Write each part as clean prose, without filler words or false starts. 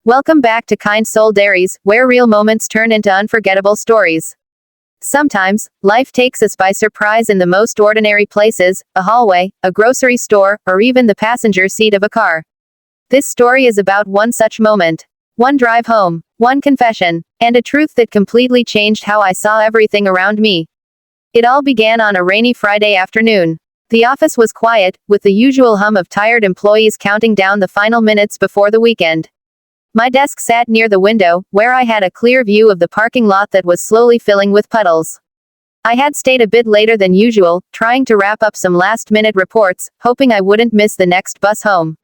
Welcome back to Kind Soul Diaries, where real moments turn into unforgettable stories. Sometimes, life takes us by surprise in the most ordinary places, a hallway, a grocery store, or even the passenger seat of a car. This story is about one such moment. One drive home, one confession, and a truth that completely changed how I saw everything around me. It all began on a rainy Friday afternoon. The office was quiet, with the usual hum of tired employees counting down the final minutes before the weekend. My desk sat near the window, where I had a clear view of the parking lot that was slowly filling with puddles. I had stayed a bit later than usual, trying to wrap up some last-minute reports, hoping I wouldn't miss the next bus home.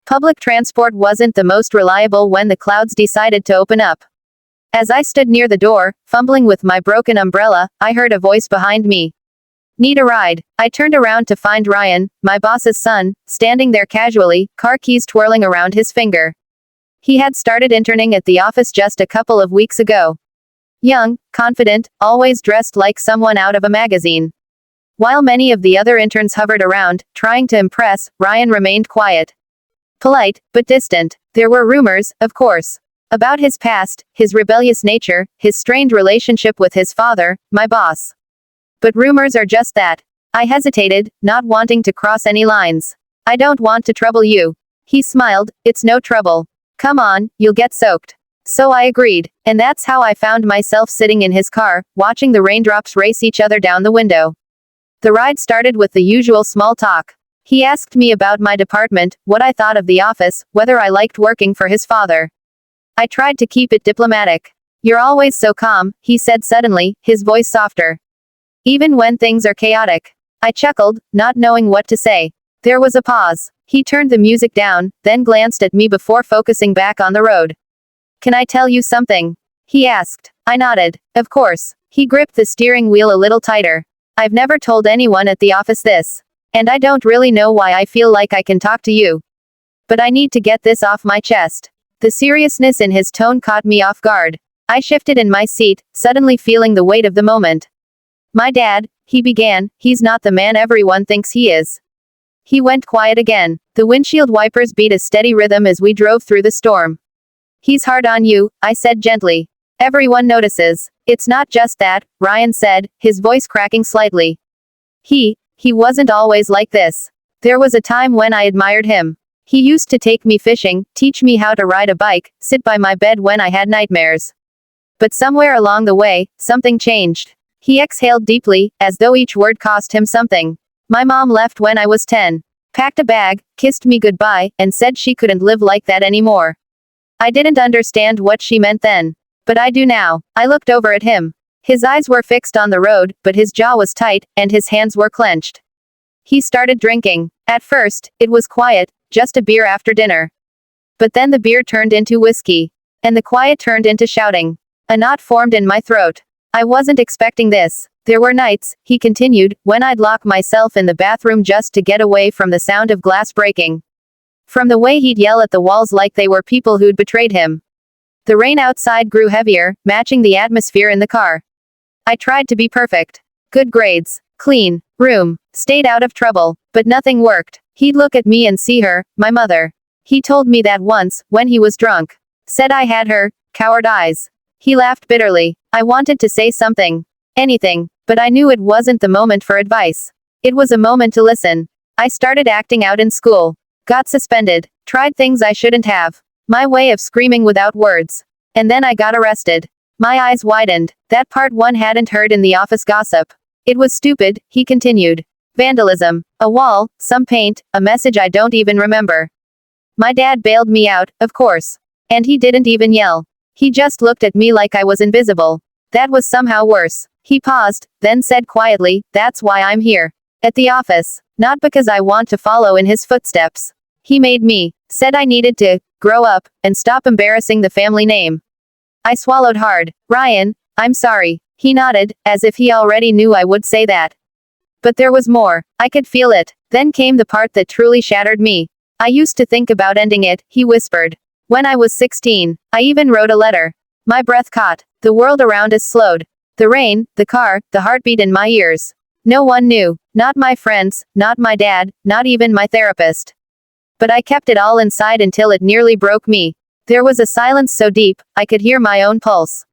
Public transport wasn't the most reliable when the clouds decided to open up. As I stood near the door, fumbling with my broken umbrella, I heard a voice behind me. "Need a ride?" I turned around to find Ryan, my boss's son, standing there casually, car keys twirling around his finger. He had started interning at the office just a couple of weeks ago. Young, confident, always dressed like someone out of a magazine. While many of the other interns hovered around, trying to impress, Ryan remained quiet. Polite, but distant. There were rumors, of course, about his past, his rebellious nature, his strained relationship with his father, my boss. But rumors are just that. I hesitated, not wanting to cross any lines. "I don't want to trouble you." He smiled. "It's no trouble. Come on, you'll get soaked." So I agreed, and that's how I found myself sitting in his car, watching the raindrops race each other down the window. The ride started with the usual small talk. He asked me about my department, what I thought of the office, whether I liked working for his father. I tried to keep it diplomatic. "You're always so calm," he said suddenly, his voice softer. "Even when things are chaotic." I chuckled, not knowing what to say. There was a pause. He turned the music down, then glanced at me before focusing back on the road. "Can I tell you something?" he asked. I nodded. "Of course." He gripped the steering wheel a little tighter. "I've never told anyone at the office this. And I don't really know why I feel like I can talk to you. But I need to get this off my chest." The seriousness in his tone caught me off guard. I shifted in my seat, suddenly feeling the weight of the moment. "My dad," he began, "he's not the man everyone thinks he is." He went quiet again. The windshield wipers beat a steady rhythm as we drove through the storm. "He's hard on you," I said gently. "Everyone notices." "It's not just that," Ryan said, his voice cracking slightly. He wasn't always like this. There was a time when I admired him. He used to take me fishing, teach me how to ride a bike, sit by my bed when I had nightmares. But somewhere along the way, something changed. He exhaled deeply, as though each word cost him something. "My mom left when I was 10. Packed a bag, kissed me goodbye, and said she couldn't live like that anymore." I didn't understand what she meant then. But I do now. I looked over at him. His eyes were fixed on the road, but his jaw was tight, and his hands were clenched. He started drinking. At first, it was quiet, just a beer after dinner. But then the beer turned into whiskey. And the quiet turned into shouting. A knot formed in my throat. I wasn't expecting this. There were nights, he continued, when I'd lock myself in the bathroom just to get away from the sound of glass breaking. From the way he'd yell at the walls like they were people who'd betrayed him. The rain outside grew heavier, matching the atmosphere in the car. I tried to be perfect. Good grades, clean room, stayed out of trouble, but nothing worked. He'd look at me and see her, my mother. He told me that once, when he was drunk. Said I had her coward eyes. He laughed bitterly. I wanted to say something. Anything. But I knew it wasn't the moment for advice. It was a moment to listen. I started acting out in school. Got suspended. Tried things I shouldn't have. My way of screaming without words. And then I got arrested. My eyes widened. That part one hadn't heard in the office gossip. It was stupid, he continued. Vandalism. A wall, some paint, a message I don't even remember. My dad bailed me out, of course. And he didn't even yell. He just looked at me like I was invisible. That was somehow worse. He paused, then said quietly, "That's why I'm here. At the office. Not because I want to follow in his footsteps. He made me. Said I needed to grow up and stop embarrassing the family name." I swallowed hard. "Ryan, I'm sorry." He nodded, as if he already knew I would say that. But there was more. I could feel it. Then came the part that truly shattered me. "I used to think about ending it," he whispered. "When I was 16. I even wrote a letter." My breath caught. The world around us slowed. The rain, the car, the heartbeat in my ears. No one knew. Not my friends, not my dad, not even my therapist. But I kept it all inside until it nearly broke me. There was a silence so deep, I could hear my own pulse.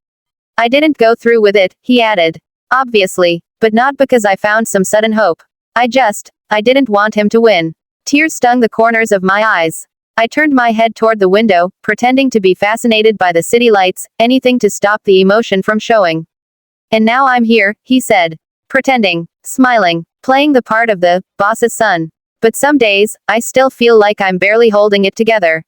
I didn't go through with it, he added. Obviously. But not because I found some sudden hope. I didn't want him to win. Tears stung the corners of my eyes. I turned my head toward the window, pretending to be fascinated by the city lights, anything to stop the emotion from showing. And now I'm here, he said. Pretending, smiling, playing the part of the boss's son. But some days, I still feel like I'm barely holding it together.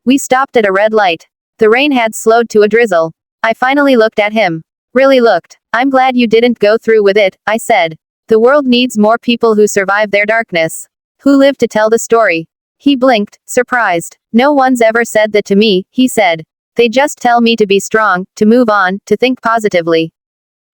We stopped at a red light. The rain had slowed to a drizzle. I finally looked at him. Really looked. I'm glad you didn't go through with it, I said. The world needs more people who survive their darkness. Who live to tell the story. He blinked, surprised. No one's ever said that to me, he said. They just tell me to be strong, to move on, to think positively.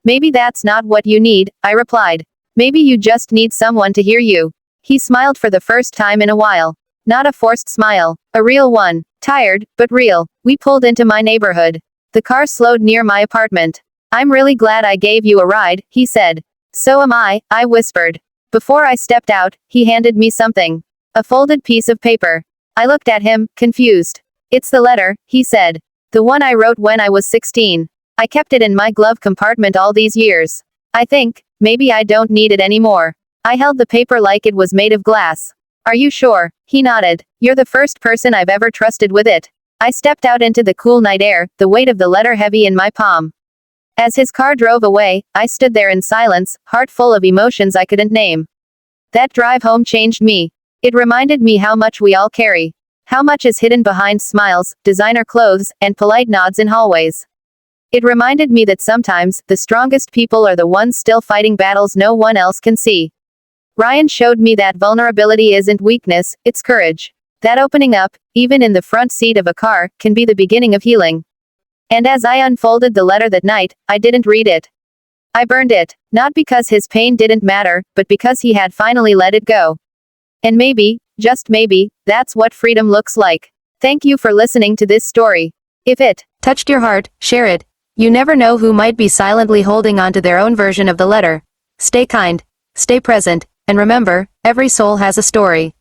Maybe that's not what you need, I replied. Maybe you just need someone to hear you. He smiled for the first time in a while. Not a forced smile. A real one. Tired, but real. We pulled into my neighborhood. The car slowed near my apartment. I'm really glad I gave you a ride, he said. So am I whispered. Before I stepped out, he handed me something. A folded piece of paper. I looked at him, confused. It's the letter, he said. The one I wrote when I was 16. I kept it in my glove compartment all these years. I think, maybe I don't need it anymore. I held the paper like it was made of glass. Are you sure? He nodded. You're the first person I've ever trusted with it. I stepped out into the cool night air, the weight of the letter heavy in my palm. As his car drove away, I stood there in silence, heart full of emotions I couldn't name. That drive home changed me. It reminded me how much we all carry. How much is hidden behind smiles, designer clothes, and polite nods in hallways. It reminded me that sometimes, the strongest people are the ones still fighting battles no one else can see. Ryan showed me that vulnerability isn't weakness, it's courage. That opening up, even in the front seat of a car, can be the beginning of healing. And as I unfolded the letter that night, I didn't read it. I burned it, not because his pain didn't matter, but because he had finally let it go. And maybe, just maybe, that's what freedom looks like. Thank you for listening to this story. If it touched your heart, share it. You never know who might be silently holding on to their own version of the letter. Stay kind, stay present, and remember, every soul has a story.